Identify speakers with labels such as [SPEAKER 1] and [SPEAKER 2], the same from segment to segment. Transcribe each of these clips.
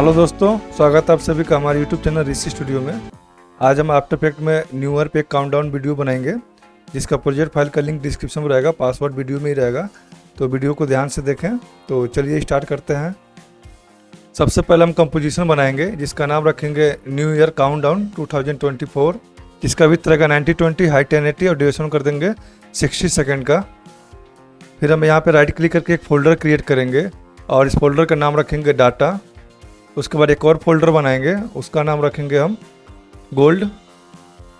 [SPEAKER 1] Hello दोस्तों, स्वागत है आप सभी का हमारे यूट्यूब चैनल ऋषि स्टूडियो में। आज हम आफ्टर इफेक्ट में न्यू ईयर पे एक काउंटडाउन वीडियो बनाएंगे, जिसका प्रोजेक्ट फाइल का लिंक डिस्क्रिप्शन में रहेगा, पासवर्ड वीडियो में ही रहेगा। तो वीडियो को ध्यान से देखें। तो चलिए स्टार्ट करते हैं। सबसे पहले हम कंपोजिशन बनाएंगे, जिसका नाम रखेंगे न्यू ईयर काउंटडाउन 2024, जिसका विड्थ रहेगा 90/20, हाइट 1080 और ड्यूरेशन कर देंगे 60 सेकेंड का। फिर हम यहाँ पे राइट क्लिक करके एक फ़ोल्डर क्रिएट करेंगे और इस फोल्डर का नाम रखेंगे डाटा। उसके बाद एक और फोल्डर बनाएंगे, उसका नाम रखेंगे हम गोल्ड।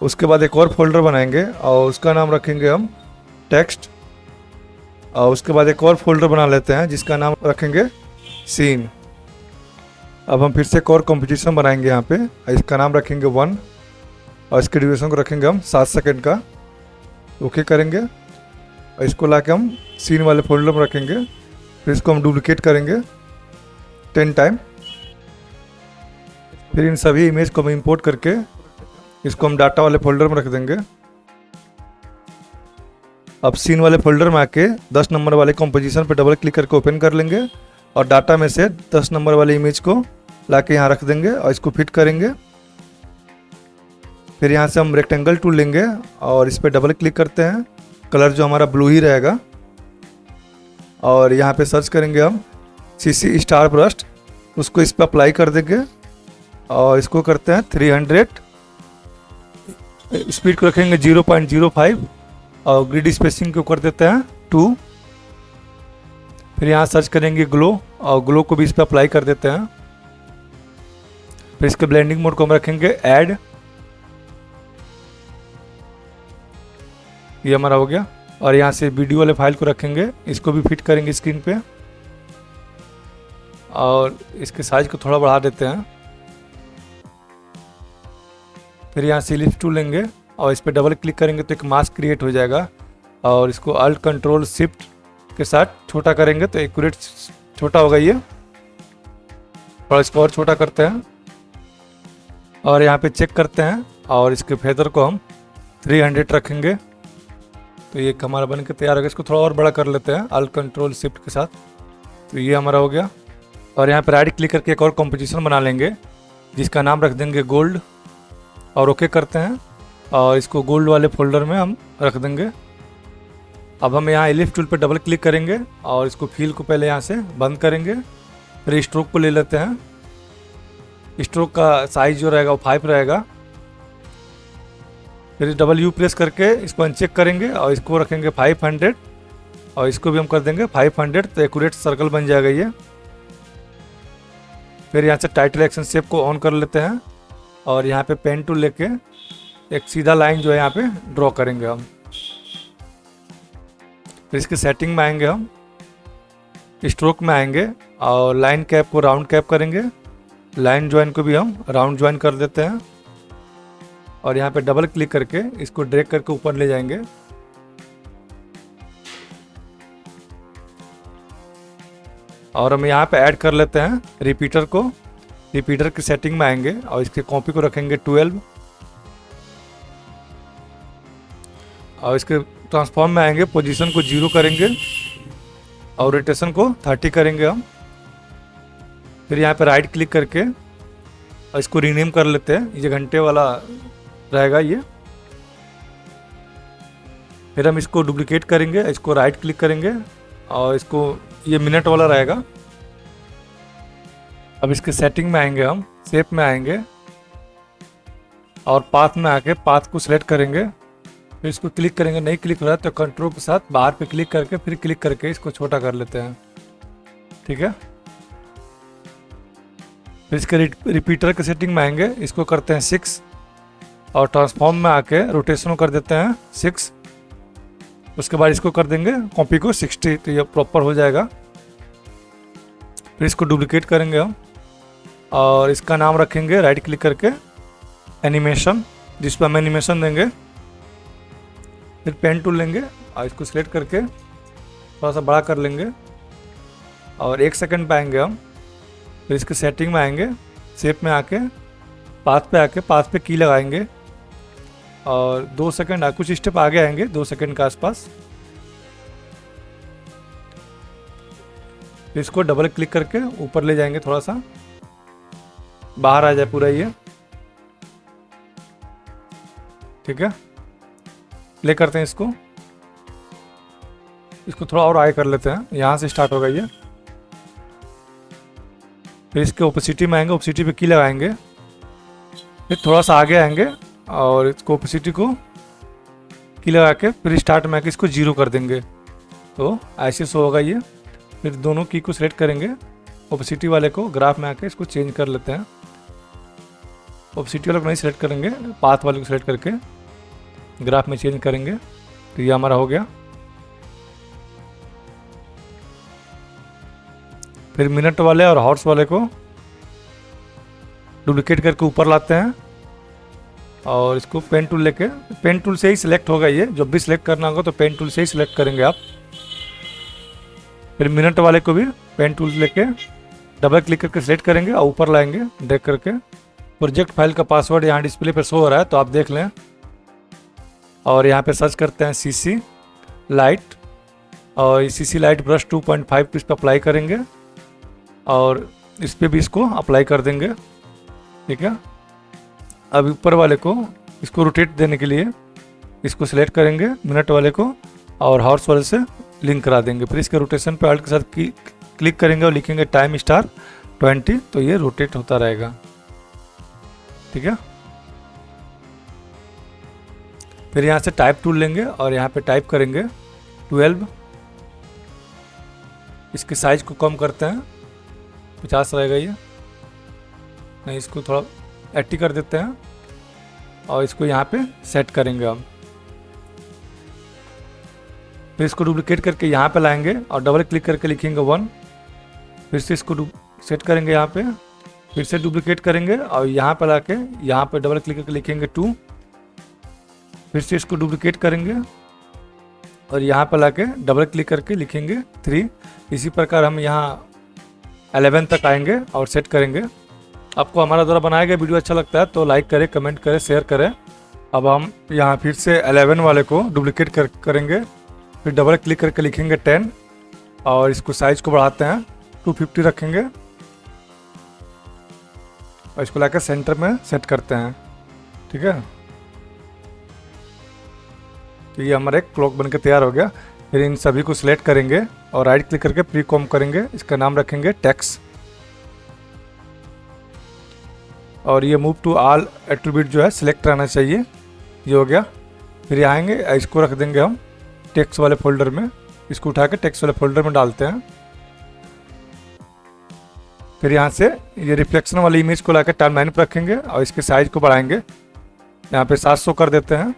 [SPEAKER 1] उसके बाद एक और फोल्डर बनाएंगे और उसका नाम रखेंगे हम टेक्स्ट। और उसके बाद एक और फोल्डर बना लेते हैं, जिसका नाम रखेंगे सीन। अब हम फिर से एक और कंपोजिशन बनाएंगे यहाँ पे, इसका नाम रखेंगे 1 और इसके ड्यूरेशन को रखेंगे हम 7 सेकेंड का। ओके करेंगे और इसको लाके हम सीन वाले फोल्डर में रखेंगे। फिर इसको हम डुप्लिकेट करेंगे 10 टाइम। फिर इन सभी इमेज को हम इंपोर्ट करके इसको हम डाटा वाले फोल्डर में रख देंगे। अब सीन वाले फोल्डर में आके 10 नंबर वाले कंपोजिशन पर डबल क्लिक करके ओपन कर लेंगे और डाटा में से 10 नंबर वाले इमेज को लाके यहाँ रख देंगे और इसको फिट करेंगे। फिर यहाँ से हम रेक्टेंगल टूल लेंगे और इस पर डबल क्लिक करते हैं। कलर जो हमारा ब्लू ही रहेगा और यहाँ पे सर्च करेंगे हम CC स्टार ब्रश, उसको इस पर अप्लाई कर देंगे और इसको करते हैं 300। स्पीड को रखेंगे 0.05 और ग्रिड स्पेसिंग को कर देते हैं 2। फिर यहाँ सर्च करेंगे ग्लो और ग्लो को भी इस पर अप्लाई कर देते हैं। फिर इसके ब्लेंडिंग मोड को हम रखेंगे ऐड। ये हमारा हो गया। और यहाँ से वीडियो वाले फाइल को रखेंगे, इसको भी फिट करेंगे स्क्रीन पे और इसके साइज को थोड़ा बढ़ा देते हैं। फिर यहाँ से लिफ्ट टूल लेंगे और इस पर डबल क्लिक करेंगे तो एक मास्क क्रिएट हो जाएगा और इसको अल्ट कंट्रोल शिफ्ट के साथ छोटा करेंगे तो एक्यूरेट छोटा होगा ये। और इसको और छोटा करते हैं और यहाँ पे चेक करते हैं और इसके फेदर को हम 300 रखेंगे। तो ये हमारा बन के तैयार हो गया। इसको थोड़ा और बड़ा कर लेते हैं अल्ट कंट्रोल शिफ्ट के साथ। तो ये हमारा हो गया। और यहाँ पे राइट क्लिक करके एक और कंपोजिशन बना लेंगे, जिसका नाम रख देंगे गोल्ड और ओके करते हैं और इसको गोल्ड वाले फोल्डर में हम रख देंगे। अब हम यहाँ एलिफ टूल पर डबल क्लिक करेंगे और इसको फील को पहले यहाँ से बंद करेंगे। फिर स्ट्रोक को ले लेते हैं। स्ट्रोक का साइज जो रहेगा वो 5 रहेगा। फिर W प्रेस करके इसको अनचेक करेंगे और इसको रखेंगे 500 और इसको भी हम कर देंगे 500। तो एक्यूरेट सर्कल बन जाएगा ये। फिर यहाँ से टाइटल एक्शन शेप को ऑन कर लेते हैं और यहाँ पे पेन टूल लेके एक सीधा लाइन जो है यहाँ पे ड्रॉ करेंगे हम। फिर इसके सेटिंग में आएंगे, हम स्ट्रोक में आएंगे और लाइन कैप को राउंड कैप करेंगे। लाइन ज्वाइन को भी हम राउंड ज्वाइन कर देते हैं और यहाँ पे डबल क्लिक करके इसको ड्रैग करके ऊपर ले जाएंगे। और हम यहाँ पे ऐड कर लेते हैं रिपीटर को। रिपीटर की सेटिंग में आएंगे और इसके कॉपी को रखेंगे 12 और इसके ट्रांसफॉर्म में आएंगे, पोजीशन को 0 करेंगे और रोटेशन को 30 करेंगे हम। फिर यहाँ पे राइट क्लिक करके और इसको रीनेम कर लेते हैं, ये घंटे वाला रहेगा ये। फिर हम इसको डुप्लीकेट करेंगे, इसको राइट क्लिक करेंगे और इसको ये मिनट वाला रहेगा। अब इसके सेटिंग में आएंगे, हम शेप में आएंगे और पाथ में आके पाथ को सिलेक्ट करेंगे। फिर इसको क्लिक करेंगे, नहीं क्लिक हो रहा है तो कंट्रोल के साथ बाहर पे क्लिक करके फिर क्लिक करके इसको छोटा कर लेते हैं। ठीक है। फिर इसके रिपीटर के सेटिंग में आएंगे, इसको करते हैं 6 और ट्रांसफॉर्म में आके रोटेशन कर देते हैं 6। उसके बाद इसको कर देंगे कॉपी को 60, तो ये प्रॉपर हो जाएगा। फिर इसको डुप्लीकेट करेंगे हम और इसका नाम रखेंगे राइट क्लिक करके एनिमेशन, जिस पर हम एनिमेशन देंगे। फिर पेन टूल लेंगे और इसको सिलेक्ट करके थोड़ा सा बड़ा कर लेंगे और 1 सेकंड पे आएंगे हम। फिर इसके सेटिंग में आएंगे, शेप में आके पाथ पे की लगाएंगे और 2 सेकंड कुछ स्टेप आगे आएंगे, 2 सेकंड के आसपास। इसको डबल क्लिक करके ऊपर ले जाएंगे थोड़ा सा बाहर आ जाए पूरा ये। ठीक है, प्ले करते हैं इसको थोड़ा और आगे कर लेते हैं। यहाँ से स्टार्ट होगा ये। फिर इसके ओपेसिटी में आएंगे, ओपेसिटी पे की लगाएंगे, फिर थोड़ा सा आगे आएंगे और इसको ओपेसिटी को की लगा के फिर स्टार्ट में आके इसको 0 कर देंगे, तो ऐसे शो होगा ये। फिर दोनों की को सिलेक्ट करेंगे, ओपेसिटी वाले को ग्राफ में आके इसको चेंज कर लेते हैं। ओपेसिटी वाले को नहीं सिलेक्ट करेंगे, पाथ वाले को सिलेक्ट करके ग्राफ में चेंज करेंगे, तो ये हमारा हो गया। फिर मिनट वाले और हॉर्स वाले को डुप्लीकेट करके ऊपर लाते हैं और इसको पेन टूल लेके, पेन टूल से ही सिलेक्ट होगा ये, जब भी सिलेक्ट करना होगा तो पेन टूल से ही सिलेक्ट करेंगे आप। फिर मिनट वाले को भी पेन टूल लेके डबल क्लिक करके सिलेक्ट करेंगे और ऊपर लाएंगे ड्रैग करके। प्रोजेक्ट फाइल का पासवर्ड यहाँ डिस्प्ले पर शो हो रहा है, तो आप देख लें। और यहाँ पे सर्च करते हैं CC लाइट, और CC लाइट ब्रश 2.5 इस पर अप्लाई करेंगे और इस पर भी इसको अप्लाई कर देंगे। ठीक है, अब ऊपर वाले को इसको रोटेट देने के लिए इसको सिलेक्ट करेंगे मिनट वाले को और हॉर्स वाले से लिंक करा देंगे। फिर इसके रोटेशन पे अल्ट के साथ क्लिक करेंगे और लिखेंगे टाइम स्टार 20, तो ये रोटेट होता रहेगा। ठीक है, फिर यहाँ से टाइप टूल लेंगे और यहाँ पे टाइप करेंगे 12। इसके साइज को कम करते हैं, 50 रहेगा ये, नहीं इसको थोड़ा 80 कर देते हैं और इसको यहाँ पे सेट करेंगे हम। फिर इसको डुप्लीकेट करके यहाँ पे लाएंगे और डबल क्लिक करके लिखेंगे 1। फिर से इसको सेट करेंगे यहाँ पे, फिर से डुप्लीकेट करेंगे और यहाँ पे लाके यहाँ पे डबल क्लिक करके लिखेंगे 2। फिर से इसको डुप्लीकेट करेंगे और यहाँ पे लाके डबल क्लिक करके लिखेंगे 3। इसी प्रकार हम यहाँ 11 तक आएंगे और सेट करेंगे। आपको हमारा द्वारा बनाया गया वीडियो अच्छा लगता है तो लाइक करें, कमेंट करें, शेयर करें। अब हम यहाँ फिर से 11 वाले को डुप्लीकेट करेंगे, फिर डबल क्लिक करके लिखेंगे 10 और इसको साइज को बढ़ाते हैं 250 रखेंगे और इसको लाकर सेंटर में सेट करते हैं। ठीक है, तो ये हमारा एक क्लॉक बनकर तैयार हो गया। फिर इन सभी को सिलेक्ट करेंगे और राइट क्लिक करके प्री कॉम करेंगे, इसका नाम रखेंगे टेक्स्ट और ये मूव टू ऑल एट्रीब्यूट जो है सिलेक्ट रहना चाहिए, ये हो गया। फिर आएंगे इसको रख देंगे हम टेक्स्ट वाले फोल्डर में, इसको उठा के टेक्स्ट वाले फोल्डर में डालते हैं। फिर यहाँ से ये रिफ्लेक्शन वाली इमेज को लाकर टाइमलाइन पर रखेंगे और इसके साइज को बढ़ाएंगे, यहाँ पे 700 कर देते हैं।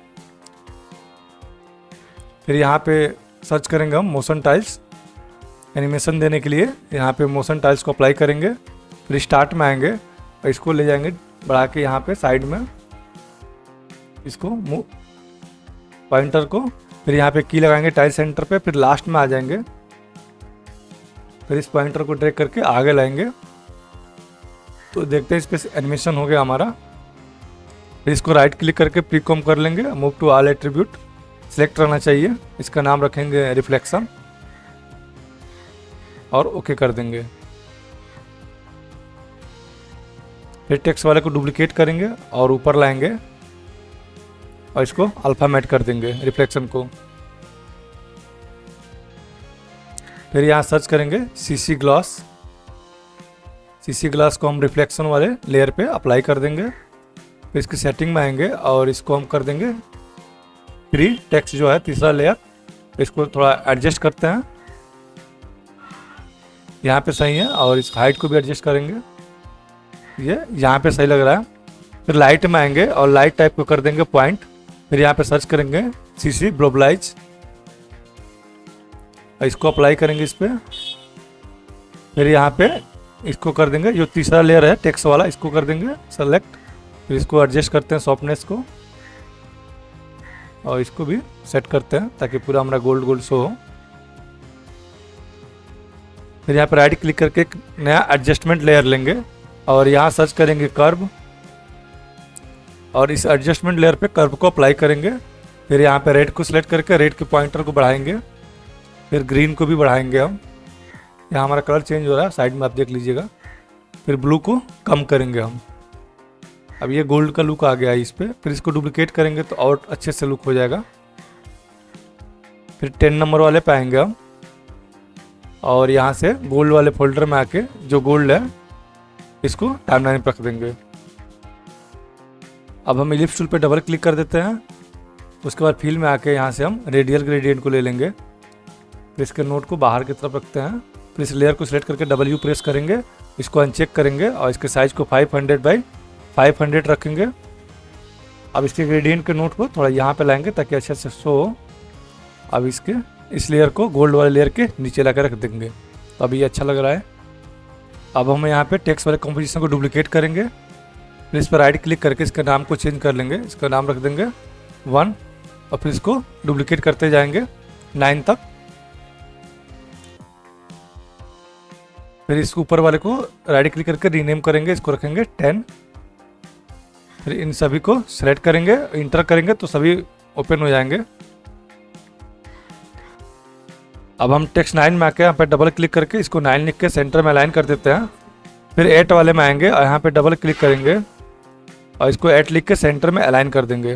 [SPEAKER 1] फिर यहाँ पे सर्च करेंगे हम मोशन टाइल्स एनिमेशन देने के लिए, यहाँ पे मोशन टाइल्स को अप्लाई करेंगे। फिर स्टार्ट में आएंगे और इसको ले जाएंगे बढ़ा के यहाँ पे साइड में, इसको पॉइंटर को, फिर यहाँ पे की लगाएंगे टाइल सेंटर पे, फिर लास्ट में आ जाएंगे, फिर इस पॉइंटर को ड्रैग करके आगे लाएंगे, तो देखते हैं इस पे एनिमेशन हो गया हमारा। फिर इसको राइट क्लिक करके प्री कॉम कर लेंगे, move to all attribute select रहना चाहिए, इसका नाम रखेंगे रिफ्लेक्शन और ओके कर देंगे। फिर टेक्स्ट वाले को डुप्लीकेट करेंगे और ऊपर लाएंगे और इसको अल्फामेट कर देंगे रिफ्लेक्शन को। फिर यहाँ सर्च करेंगे CC ग्लास, CC ग्लास को हम रिफ्लेक्शन वाले लेयर पे अप्लाई कर देंगे। फिर इसकी सेटिंग में आएंगे और इसको हम कर देंगे फ्री टेक्स्ट जो है तीसरा लेयर, इसको थोड़ा एडजस्ट करते हैं, यहाँ पे सही है और इस हाइट को भी एडजस्ट करेंगे, ये यहाँ पे सही लग रहा है। फिर लाइट में आएंगे और लाइट टाइप को कर देंगे पॉइंट। फिर यहाँ पे सर्च करेंगे CC ग्लोबलाइज, इसको अप्लाई करेंगे इस पर। फिर यहाँ पे इसको कर देंगे जो तीसरा लेयर है टेक्स्ट वाला, इसको कर देंगे सेलेक्ट। फिर इसको एडजस्ट करते हैं सॉफ्टनेस को और इसको भी सेट करते हैं ताकि पूरा हमारा गोल्ड गोल्ड शो हो। फिर यहाँ पर राइट क्लिक करके एक नया एडजस्टमेंट लेयर लेंगे और यहाँ सर्च करेंगे कर्व और इस एडजस्टमेंट लेयर पे कर्व को अप्लाई करेंगे। फिर यहाँ पे रेड को सिलेक्ट करके रेड के पॉइंटर को बढ़ाएंगे, फिर ग्रीन को भी बढ़ाएंगे हम, यहाँ हमारा कलर चेंज हो रहा है साइड में आप देख लीजिएगा। फिर ब्लू को कम करेंगे हम, अब ये गोल्ड का लुक आ गया है इस पर। फिर इसको डुप्लीकेट करेंगे तो और अच्छे से लुक हो जाएगा। फिर 10 नंबर वाले पे आएंगे हम और यहाँ से गोल्ड वाले फोल्डर में आके जो गोल्ड है इसको टाइमलाइन पर रख देंगे। अब हम इलिप्स टूल पे डबल क्लिक कर देते हैं। उसके बाद फिल में आके यहाँ से हम रेडियल ग्रेडियंट को ले लेंगे। फिर इसके नोट को बाहर की तरफ रखते हैं। फिर इस लेयर को सिलेक्ट करके W प्रेस करेंगे, इसको अनचेक करेंगे और इसके साइज को 500 बाई 500 रखेंगे। अब इसके ग्रेडियंट के नोट को थोड़ा यहाँ पे लाएंगे ताकि अच्छे से शो हो। अब इस लेयर को गोल्ड वाले लेयर के नीचे लाकर रख देंगे। तो अभी ये अच्छा लग रहा है। अब हम यहाँ पे टेक्स्ट वाले कंपोजिशन को डुप्लीकेट करेंगे। फिर इस पर राइट क्लिक करके इसका नाम को चेंज कर लेंगे। इसका नाम रख देंगे 1 और फिर इसको डुप्लीकेट करते जाएंगे 9 तक। फिर इसके ऊपर वाले को राइट क्लिक करके रीनेम करेंगे, इसको रखेंगे 10। फिर इन सभी को सेलेक्ट करेंगे, इंटर करेंगे तो सभी ओपन हो जाएंगे। अब हम टेक्स्ट 9 में आके यहाँ पे डबल क्लिक करके इसको 9 लिख के सेंटर में अलाइन कर देते हैं। फिर 8 वाले में आएंगे और यहाँ पे डबल क्लिक करेंगे और इसको 8 लिख के सेंटर में अलाइन कर देंगे।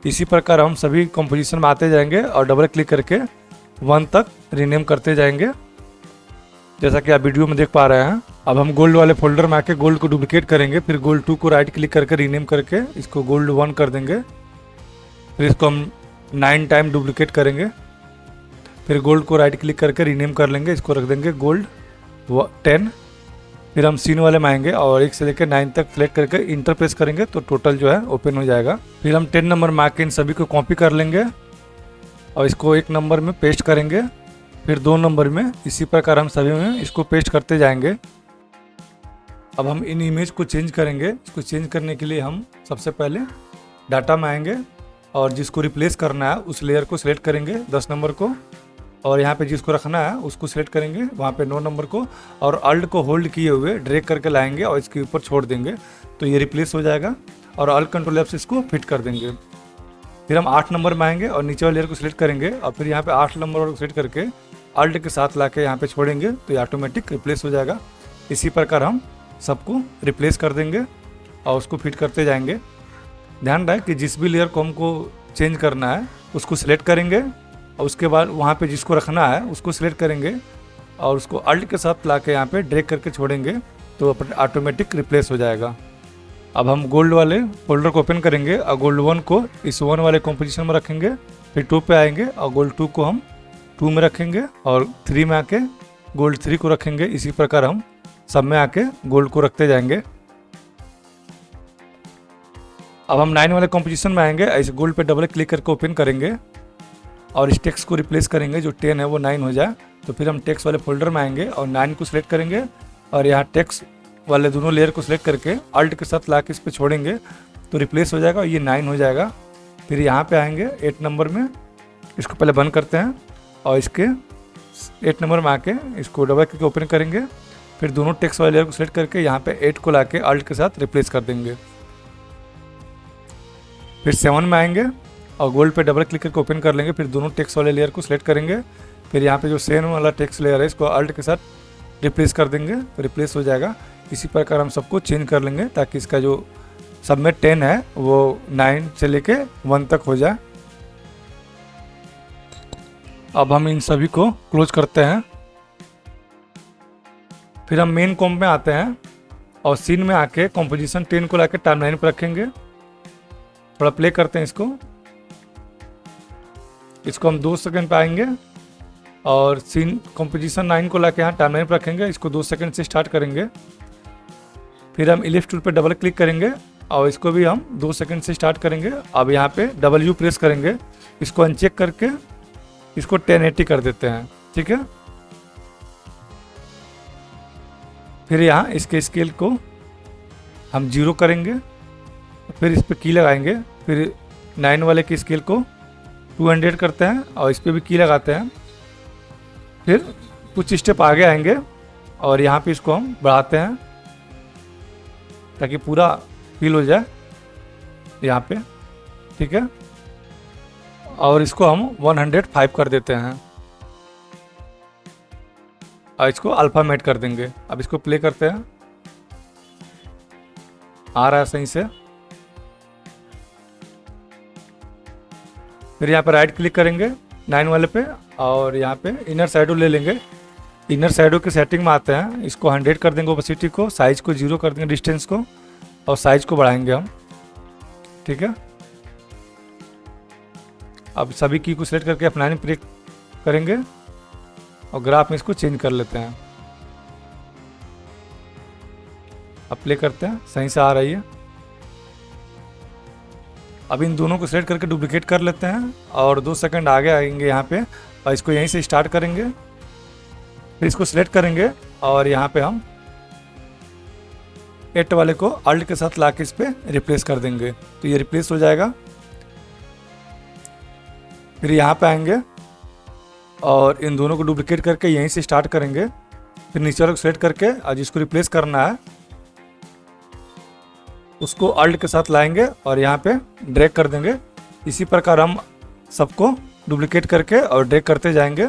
[SPEAKER 1] इसी प्रकार हम सभी कंपोजिशन में आते जाएंगे और डबल क्लिक करके 1 तक रीनेम करते जाएंगे, जैसा कि आप वीडियो में देख पा रहे हैं। अब हम गोल्ड वाले फोल्डर में आके गोल्ड को डुप्लीकेट करेंगे। फिर गोल्ड 2 को राइट क्लिक करके रीनेम करके इसको गोल्ड 1 कर देंगे। फिर इसको हम 9 टाइम डुप्लीकेट करेंगे। फिर गोल्ड को राइट क्लिक करके रीनेम कर लेंगे, इसको रख देंगे गोल्ड 10। फिर हम सीन वाले में आएंगे और 1 से लेकर 9 तक सेलेक्ट करके इंटर प्रेस करेंगे तो टोटल जो है ओपन हो जाएगा। फिर हम 10 नंबर में आके इन सभी को कॉपी कर लेंगे और इसको 1 नंबर में पेस्ट करेंगे। फिर 2 नंबर में, इसी प्रकार हम सभी में इसको पेस्ट करते जाएंगे। अब हम इन इमेज को चेंज करेंगे। इसको चेंज करने के लिए हम सबसे पहले डाटा में आएंगे और जिसको रिप्लेस करना है उस लेयर को सिलेक्ट करेंगे 10 नंबर को, और यहाँ पे जिसको रखना है उसको सिलेक्ट करेंगे वहाँ पे 9 नंबर को, और अल्ट को होल्ड किए हुए ड्रैग करके लाएंगे और इसके ऊपर छोड़ देंगे तो ये रिप्लेस हो जाएगा। और अल्ट कंट्रोल एफ से इसको फिट कर देंगे। फिर हम 8 नंबर में आएंगे और नीचे वाले लेयर को सिलेक्ट करेंगे और फिर यहाँ पे 8 नंबर को सिलेक्ट करके अल्ट के साथ ला के यहाँ पे छोड़ेंगे तो ये ऑटोमेटिक रिप्लेस हो जाएगा। इसी प्रकार हम सबको रिप्लेस कर देंगे और उसको फिट करते जाएंगे। ध्यान रहे कि जिस भी लेयर को हमको चेंज करना है उसको सिलेक्ट करेंगे और उसके बाद वहाँ पे जिसको रखना है उसको सिलेक्ट करेंगे और उसको अल्ट के साथ ला के यहाँ पर ड्रैग करके छोड़ेंगे तो ऑटोमेटिक रिप्लेस हो जाएगा। अब हम गोल्ड वाले फोल्डर को ओपन करेंगे और गोल्ड 1 को इस 1 वाले कंपोजिशन में रखेंगे। फिर 2 पे आएंगे और गोल्ड 2 को हम 2 में रखेंगे और 3 में आके गोल्ड 3 को रखेंगे। इसी प्रकार हम सब में आके गोल्ड को रखते जाएंगे। अब हम 9 वाले कंपोजिशन में आएंगे, ऐसे गोल्ड पे डबल क्लिक करके ओपन करेंगे और इस टेक्स्ट को रिप्लेस करेंगे, जो 10 है वो 9 हो जाए। तो फिर हम टेक्स्ट वाले फोल्डर में आएंगे और 9 को सिलेक्ट करेंगे और यहाँ टेक्स्ट वाले दोनों लेयर को सिलेक्ट करके अल्ट के साथ ला के इस पर छोड़ेंगे तो रिप्लेस हो जाएगा और ये 9 हो जाएगा। फिर यहाँ पे आएंगे 8 नंबर में, इसको पहले बंद करते हैं और इसके 8 नंबर में आके इसको डबल क्लिक ओपन करेंगे। फिर दोनों टेक्स्ट वाले लेयर को सिलेक्ट करके यहाँ पे 8 को ला के अल्ट के साथ रिप्लेस कर देंगे। फिर 7 में आएंगे और गोल्ड पे डबल क्लिक करके ओपन कर लेंगे। फिर दोनों टेक्स्ट वाले लेयर को सिलेक्ट करेंगे। फिर यहाँ पे जो 7 वाला टेक्स्ट लेयर है इसको अल्ट के साथ रिप्लेस कर देंगे तो रिप्लेस हो जाएगा। इसी प्रकार हम सबको चेंज कर लेंगे ताकि इसका जो सब में 10 है वो 9 से लेके 1 तक हो जाए। अब हम इन सभी को क्लोज करते हैं। फिर हम मेन कॉम्प में आते हैं और सीन में आके कंपोजिशन 10 को लाके टाइमलाइन पर रखेंगे। थोड़ा प्ले करते हैं इसको हम 2 सेकंड पे आएंगे और सीन कंपोजिशन 9 को लाके यहाँ टाइमलाइन पर रखेंगे। इसको 2 सेकंड से स्टार्ट करेंगे। फिर हम इलिप्स टूल पे डबल क्लिक करेंगे और इसको भी हम 2 सेकंड से स्टार्ट करेंगे। अब यहाँ पे W प्रेस करेंगे, इसको अनचेक करके इसको 1080 कर देते हैं, ठीक है। फिर यहाँ इसके स्केल को हम 0 करेंगे, फिर इस पर की लगाएंगे। फिर 9 वाले के स्केल को 200 करते हैं और इस पर भी की लगाते हैं। फिर कुछ स्टेप आगे आएंगे और यहाँ पे इसको हम बढ़ाते हैं ताकि पूरा फील हो जाए यहाँ पे, ठीक है। और इसको हम 105 कर देते हैं और इसको अल्फामेट कर देंगे। अब इसको प्ले करते हैं, आ रहा है सही से। फिर यहाँ पर राइट क्लिक करेंगे 9 वाले पे और यहाँ पे इनर शैडो ले लेंगे। इनर शैडो की सेटिंग में आते हैं, इसको 100 कर देंगे ओपेसिटी को, साइज़ को 0 कर देंगे डिस्टेंस को, और साइज़ को बढ़ाएंगे हम। ठीक है, अब सभी की को सिलेक्ट करके अपना प्ले करेंगे और ग्राफ में इसको चेंज कर लेते हैं। अब प्ले करते हैं, सही से आ रही है। अब इन दोनों को सिलेक्ट करके डुप्लीकेट कर लेते हैं और 2 सेकंड आगे आएंगे यहाँ पे और इसको यहीं से स्टार्ट करेंगे। फिर इसको सिलेक्ट करेंगे और यहाँ पे हम 8 वाले को अल्ट के साथ लाके इस पे रिप्लेस कर देंगे, तो ये रिप्लेस हो जाएगा। फिर यहाँ पे आएंगे और इन दोनों को डुप्लीकेट करके यहीं से स्टार्ट करेंगे। फिर नीचे वाले को सिलेक्ट करके और जिसको रिप्लेस करना है उसको अल्ट के साथ लाएंगे और यहाँ पे ड्रैग कर देंगे। इसी प्रकार हम सबको डुप्लीकेट करके और ड्रैग करते जाएंगे।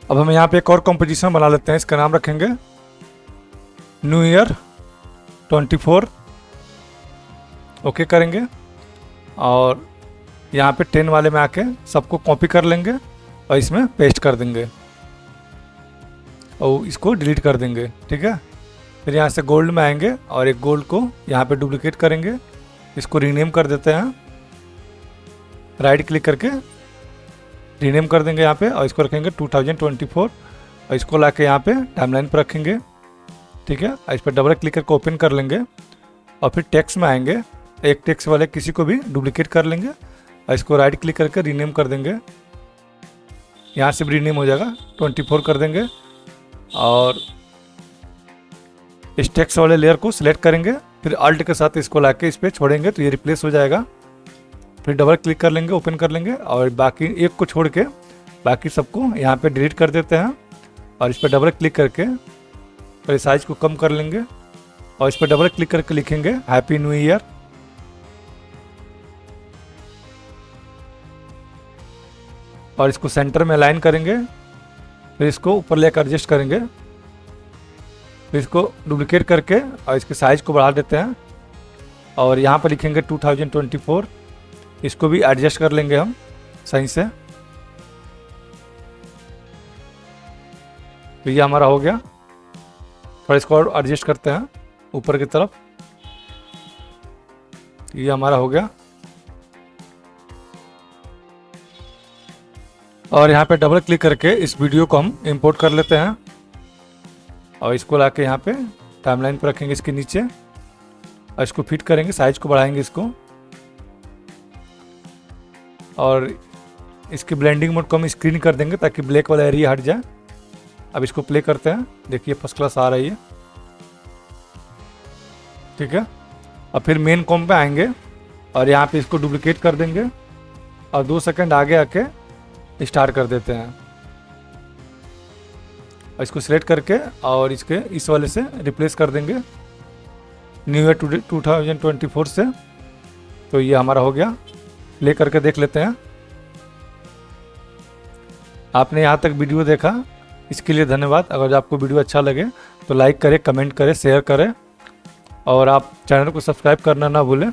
[SPEAKER 1] अब हम यहाँ पे एक और कंपोजिशन बना लेते हैं, इसका नाम रखेंगे न्यू ईयर 24। ओके करेंगे और यहाँ पे 10 वाले में आके सबको कॉपी कर लेंगे और इसमें पेस्ट कर देंगे और इसको डिलीट कर देंगे। ठीक है, फिर यहाँ से गोल्ड में आएंगे और एक गोल्ड को यहाँ पे डुप्लीकेट करेंगे, इसको रीनेम कर देते हैं। राइट क्लिक करके रीनेम कर देंगे यहाँ पे और इसको रखेंगे 2024 और इसको लाके यहाँ पे टाइमलाइन पर रखेंगे। ठीक है, इस पर डबल क्लिक करके ओपन कर लेंगे और फिर टेक्स्ट में आएंगे, एक टेक्स्ट वाले किसी को भी डुप्लीकेट कर लेंगे और इसको राइट क्लिक करके रीनेम कर देंगे। यहाँ से भी रीनेम हो जाएगा, 24 कर देंगे और इस टेक्स्ट वाले लेयर को सिलेक्ट करेंगे, फिर अल्ट के साथ इसको लाके इस पर छोड़ेंगे तो ये रिप्लेस हो जाएगा। फिर डबल क्लिक कर लेंगे, ओपन कर लेंगे और बाकी एक को छोड़ के बाकी सबको यहाँ पे डिलीट कर देते हैं और इस पर डबल क्लिक करके और साइज को कम कर लेंगे और इस पर डबल क्लिक करके लिखेंगे हैप्पी न्यू ईयर। और इसको सेंटर में अलाइन करेंगे, फिर इसको ऊपर लेकर एडजस्ट करेंगे, फिर इसको डुप्लीकेट करके और इसके साइज को बढ़ा देते हैं और यहाँ पर लिखेंगे 2024। इसको भी एडजस्ट कर लेंगे हम सही से। तो ये हमारा हो गया। थोड़ा इसको और एडजस्ट करते हैं ऊपर की तरफ। ये हमारा हो गया और यहाँ पे डबल क्लिक करके इस वीडियो को हम इंपोर्ट कर लेते हैं और इसको लाके यहाँ पे टाइमलाइन पर रखेंगे इसके नीचे और इसको फिट करेंगे, साइज को बढ़ाएंगे इसको और इसके ब्लेंडिंग मोड को हम स्क्रीन कर देंगे ताकि ब्लैक वाला एरिया हट जाए। अब इसको प्ले करते हैं, देखिए फर्स्ट क्लास आ रही है। ठीक है, अब फिर मेन कॉम पे आएंगे और यहाँ पे इसको डुप्लीकेट कर देंगे और 2 सेकंड आगे आके स्टार्ट कर देते हैं और इसको सिलेक्ट करके और इसके इस वाले से रिप्लेस कर देंगे न्यू ईयर 2024 से। तो ये हमारा हो गया। प्ले करके देख लेते हैं। आपने यहाँ तक वीडियो देखा इसके लिए धन्यवाद। अगर आपको वीडियो अच्छा लगे तो लाइक करें, कमेंट करें, शेयर करें और आप चैनल को सब्सक्राइब करना ना भूलें।